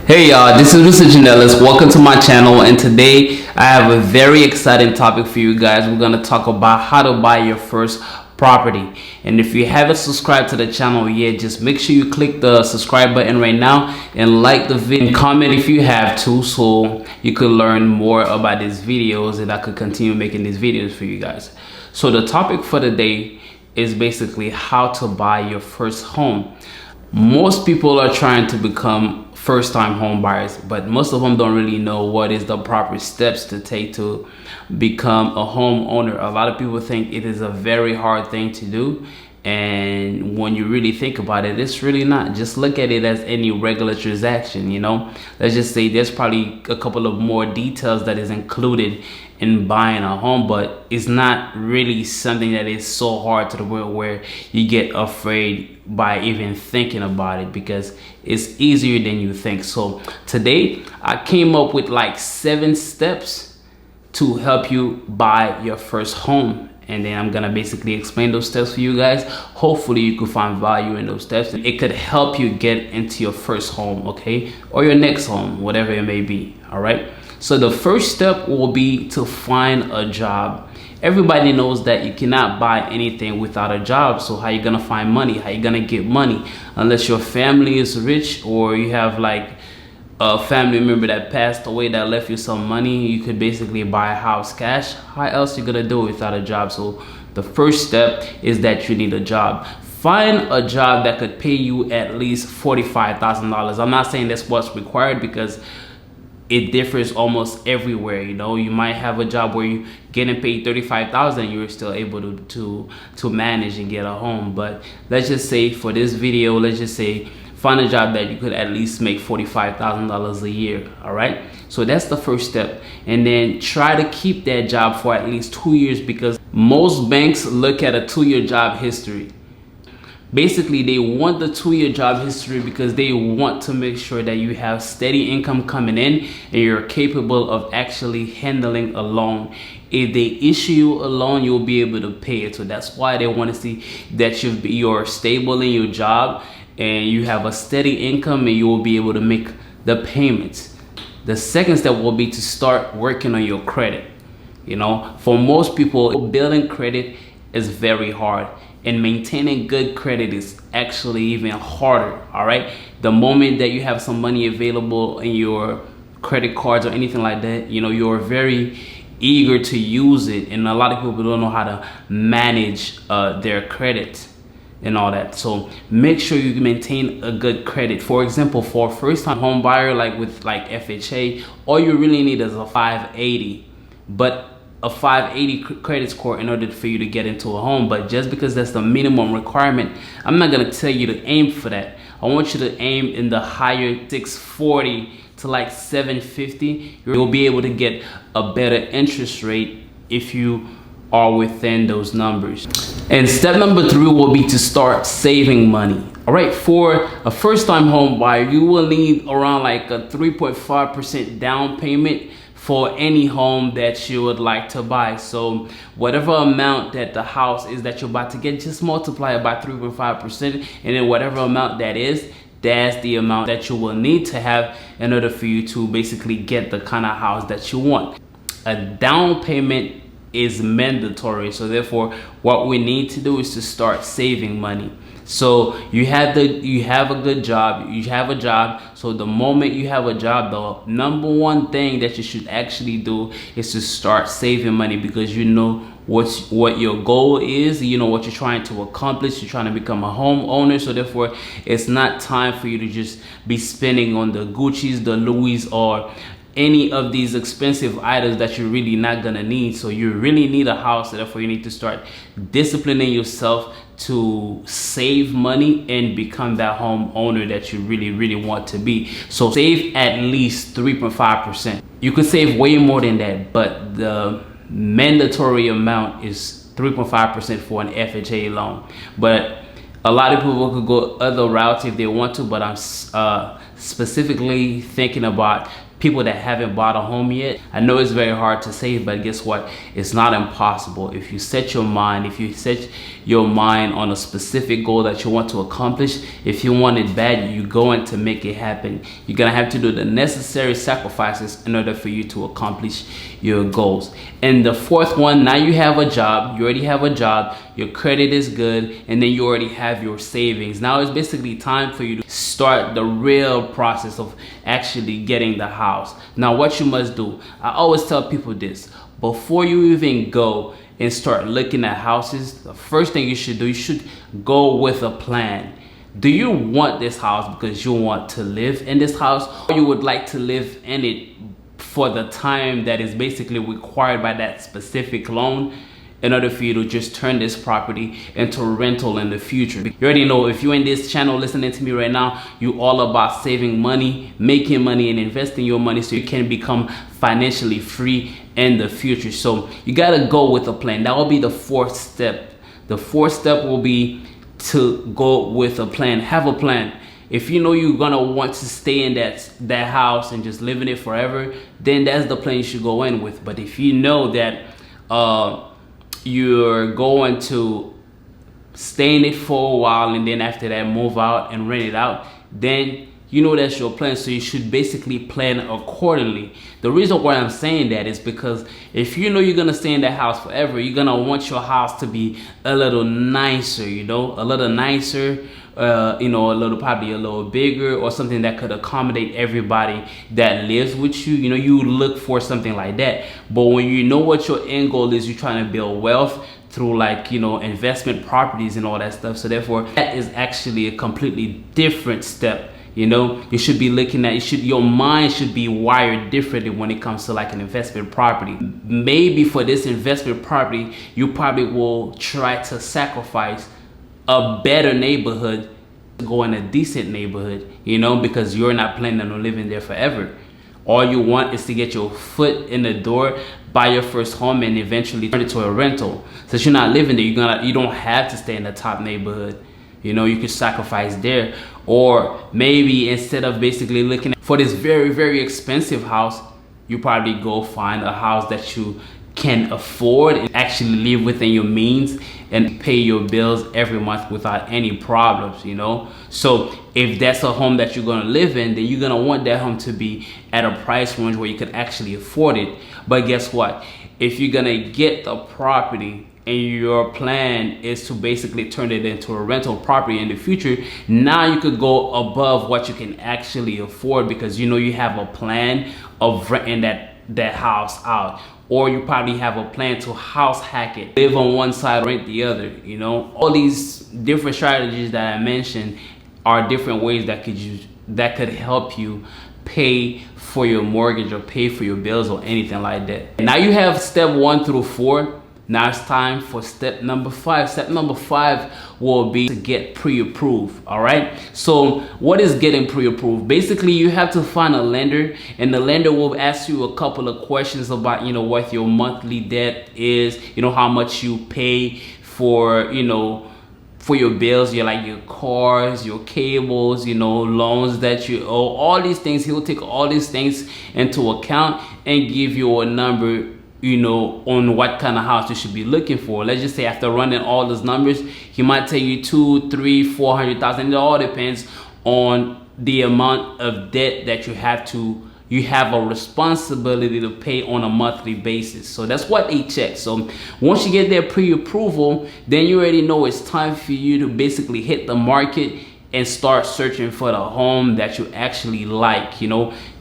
Hey y'all, this is Mr. Janellis. Welcome to my channel, and today I have a very exciting topic for you guys. We're going to talk about how to buy your first property. And if you haven't subscribed to the channel yet, just make sure you click the subscribe button right now and like the video and comment if you have to, so you could learn more about these videos and I could continue making these videos for you guys. So the topic for the day is basically how to buy your first home. Most people are trying to become first-time home buyers, but most of them don't really know what is the proper steps to take to become a homeowner. A lot of people think it is a very hard thing to do, and when you really think about it, it's really not. Just look at it as any regular transaction. Let's just say there's probably a couple of more details that is included in buying a home, but it's not really something that is so hard to the point where you get afraid by even thinking about it, because it's easier than you think. So today I came up with like 7 steps to help you buy your first home, and then I'm gonna basically explain those steps for you guys. Hopefully you could find value in those steps, and it could help you get into your first home, okay, or your next home, whatever it may be. All right, so the first step will be to find a job. Everybody knows that you cannot buy anything without a job. So how you gonna find money? How you gonna get money? Unless your family is rich, or you have like a family member that passed away that left you some money, you could basically buy a house cash. How else you gonna do it without a job? So the first step is that you need a job. Find a job that could pay you at least $45,000. I'm not saying that's what's required, because it differs almost everywhere. You might have a job where you're getting paid $35,000, you're still able to manage and get a home. But let's just say for this video, let's just say find a job that you could at least make $45,000 a year. All right, so that's the first step. And then try to keep that job for at least 2 years, because most banks look at a 2-year job history. Basically, they want the 2-year job history because they want to make sure that you have steady income coming in and you're capable of actually handling a loan. If they issue you a loan, you'll be able to pay it. So that's why they want to see that you're stable in your job and you have a steady income, and you will be able to make the payments. The second step will be to start working on your credit. For most people, building credit is very hard, and maintaining good credit is actually even harder. All right, the moment that you have some money available in your credit cards or anything like that, you're very eager to use it, and a lot of people don't know how to manage their credit and all that. So make sure you maintain a good credit. For example, for a first-time home buyer, like with FHA, all you really need is a 580, but a 580 credit score in order for you to get into a home. But just because that's the minimum requirement, I'm not gonna tell you to aim for that. I want you to aim in the higher 640 to like 750. You'll be able to get a better interest rate if you are within those numbers. And step number 3 will be to start saving money. All right, for a first-time home buyer, you will need around like a 3.5% down payment for any home that you would like to buy. So whatever amount that the house is that you're about to get, just multiply it by 3.5%, and then whatever amount that is, that's the amount that you will need to have in order for you to basically get the kind of house that you want. A down payment is mandatory, so therefore what we need to do is to start saving money. So you have a good job, you have a job. So the moment you have a job, the number one thing that you should actually do is to start saving money, because you know what your goal is, you know what you're trying to accomplish. You're trying to become a homeowner, so therefore it's not time for you to just be spending on the Gucci's, the Louis, or any of these expensive items that you're really not gonna need. So you really need a house, so therefore you need to start disciplining yourself to save money and become that homeowner that you really want to be. So save at least 3.5%. You could save way more than that, but the mandatory amount is 3.5% for an FHA loan. But a lot of people could go other routes if they want to, but I'm specifically thinking about people that haven't bought a home yet. I know it's very hard to say, but guess what? It's not impossible. If you set your mind, on a specific goal that you want to accomplish, if you want it bad, you're going to make it happen. You're gonna have to do the necessary sacrifices in order for you to accomplish your goals. And the fourth one, now you have a job, you already have a job, your credit is good, and then you already have your savings. Now it's basically time for you to start the real process of actually getting the house. Now what you must do, I always tell people this, before you even go and start looking at houses, the first thing you should do, you should go with a plan. Do you want this house because you want to live in this house, or you would like to live in it for the time that is basically required by that specific loan in order for you to just turn this property into a rental in the future? You already know, if you're in this channel listening to me right now, you all about saving money, making money, and investing your money so you can become financially free in the future. So you gotta go with a plan. That will be the fourth step. The fourth step will be to go with a plan. Have a plan. If you know you're gonna want to stay in that house and just live in it forever, then that's the plan you should go in with. But if you know that you're going to stay in it for a while and then after that move out and rent it out, then you know that's your plan. So you should basically plan accordingly. The reason why I'm saying that is because if you know you're gonna stay in that house forever, you're gonna want your house to be a little nicer, a little nicer, probably a little bigger, or something that could accommodate everybody that lives with you. You look for something like that. But when you know what your end goal is, you're trying to build wealth through investment properties and all that stuff. So therefore, that is actually a completely different step. You should be looking at, your mind should be wired differently when it comes to an investment property. Maybe for this investment property, you probably will try to sacrifice a better neighborhood to go in a decent neighborhood, because you're not planning on living there forever. All you want is to get your foot in the door, buy your first home, and eventually turn it to a rental. Since you're not living there, you don't have to stay in the top neighborhood. You could sacrifice there. Or maybe instead of basically looking for this very, very expensive house, you probably go find a house that you can afford and actually live within your means and pay your bills every month without any problems. So if that's a home that you're going to live in, then you're going to want that home to be at a price range where you could actually afford it. But guess what? If you're going to get the property and your plan is to basically turn it into a rental property in the future, now you could go above what you can actually afford, because you have a plan of renting that house out. Or you probably have a plan to house hack it, live on one side, rent the other. All these different strategies that I mentioned are different ways that could help you pay for your mortgage or pay for your bills or anything like that. And now you have step 1 through 4. Now it's time for step number 5. Step number 5 will be to get pre-approved. All right. So what is getting pre-approved? Basically, you have to find a lender, and the lender will ask you a couple of questions about, what your monthly debt is, how much you pay for, for your bills, your cars, your cables, loans that you owe, all these things. He'll take all these things into account and give you a number, on what kind of house you should be looking for. Let's just say after running all those numbers, he might tell you 200,000, 300,000, 400,000. It all depends on the amount of debt that you have a responsibility to pay on a monthly basis. So that's what they check. So once you get their pre-approval, then you already know it's time for you to basically hit the market and start searching for the home that you actually like.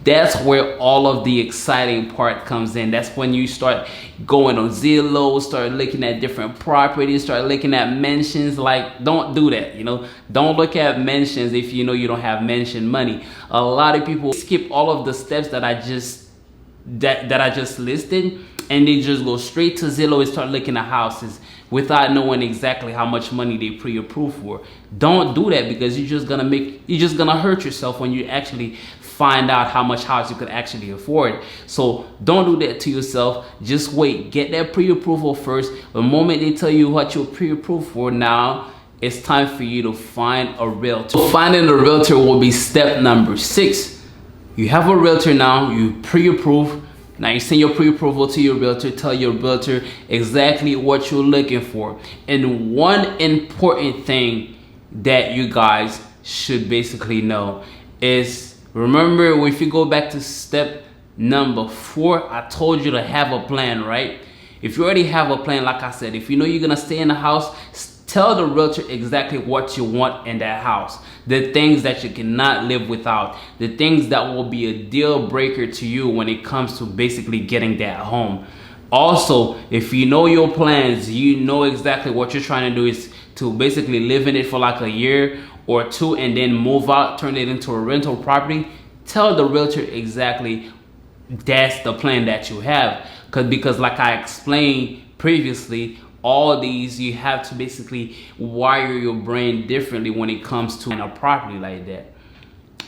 That's where all of the exciting part comes in. That's when you start going on Zillow, start looking at different properties, start looking at mansions. Don't do that. Don't look at mansions if you don't have mansion money. A lot of people skip all of the steps that I just listed, and they just go straight to Zillow and start looking at houses without knowing exactly how much money they pre-approved for. Don't do that, because you're just gonna hurt yourself when you actually find out how much house you could actually afford. So don't do that to yourself. Just wait, get that pre-approval first. The moment they tell you what you're pre-approved for, now it's time for you to find a realtor. So finding a realtor will be step number 6. you have a realtor now, you pre-approve. Now you send your pre-approval to your realtor, tell your realtor exactly what you're looking for. And one important thing that you guys should basically know is, remember, if you go back to step number 4, I told you to have a plan, right? If you already have a plan, like I said, if you know you're gonna stay in the house, tell the realtor exactly what you want in that house, the things that you cannot live without, the things that will be a deal breaker to you when it comes to basically getting that home. Also, if you know your plans, you know exactly what you're trying to do is to basically live in it for like a year or 2 and then move out, turn it into a rental property, tell the realtor exactly that's the plan that you have. Because like I explained previously, all these, you have to basically wire your brain differently when it comes to a property like that.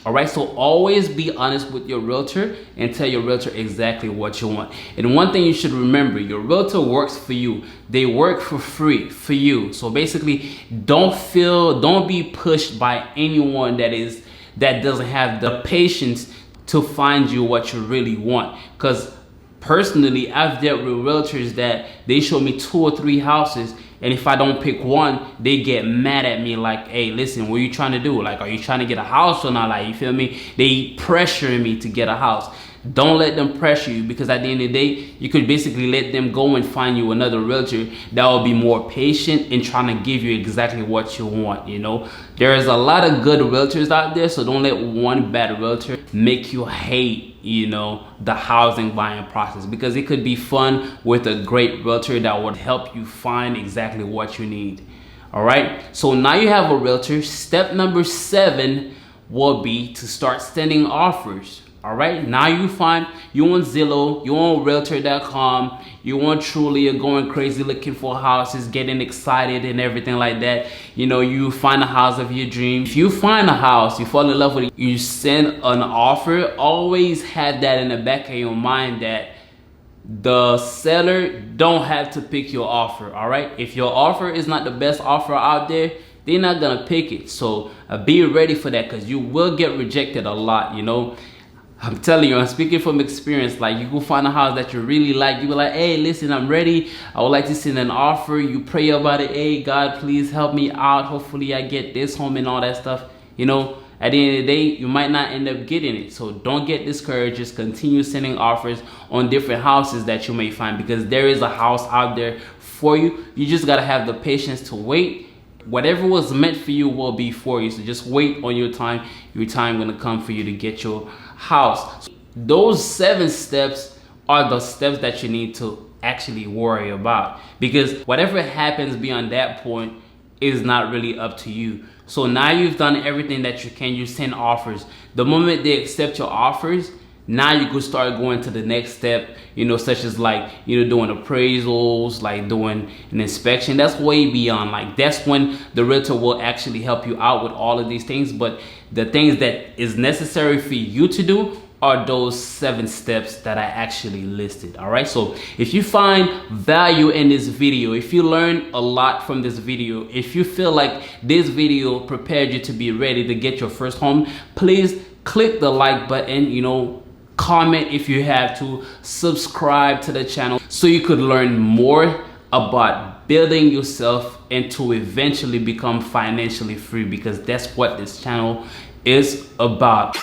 All right, so always be honest with your realtor and tell your realtor exactly what you want. And one thing you should remember, your realtor works for you. They work for free for you. So basically, don't be pushed by anyone that doesn't have the patience to find you what you really want. Because personally, I've dealt with realtors that they show me 2 or 3 houses, and if I don't pick one, they get mad at me like, hey, listen, what are you trying to do? Like, are you trying to get a house or not? Like, you feel me? They pressuring me to get a house. Don't let them pressure you, because at the end of the day, you could basically let them go and find you another realtor that will be more patient in trying to give you exactly what you want, you know? There is a lot of good realtors out there, so don't let one bad realtor make you hate, you know, the housing buying process, because it could be fun with a great realtor that would help you find exactly what you need. All right, so now you have a realtor. Step number 7 will be to start sending offers. All right, now you on Zillow, you on realtor.com, you on Trulia, going crazy looking for houses, getting excited and everything like that. You know, you find a house of your dreams. If you find a house, you fall in love with it, you send an offer. Always have that in the back of your mind that the seller don't have to pick your offer. All right, if your offer is not the best offer out there, they're not gonna pick it. So be ready for that, because you will get rejected a lot, you know. I'm telling you, I'm speaking from experience. Like, you go find a house that you really like, you be like, hey, listen, I'm ready, I would like to send an offer. You pray about it, hey, God, please help me out, hopefully I get this home and all that stuff. You know, at the end of the day, you might not end up getting it. So don't get discouraged. Just continue sending offers on different houses that you may find, because there is a house out there for you. You just gotta have the patience to wait. Whatever was meant for you will be for you. So just wait on your time. Your time gonna come for you to get your house. So those 7 steps are the steps that you need to actually worry about, because whatever happens beyond that point is not really up to you. So now you've done everything that you can. You send offers. The moment they accept your offers, now you could start going to the next step, you know, such as like, you know, doing appraisals, like doing an inspection. That's way beyond. Like, that's when the realtor will actually help you out with all of these things. But the things that is necessary for you to do are those 7 steps that I actually listed. All right, so if you find value in this video, if you learn a lot from this video, if you feel like this video prepared you to be ready to get your first home, please click the like button, you know, comment if you have to, subscribe to the channel so you could learn more about building yourself and to eventually become financially free, because that's what this channel is about.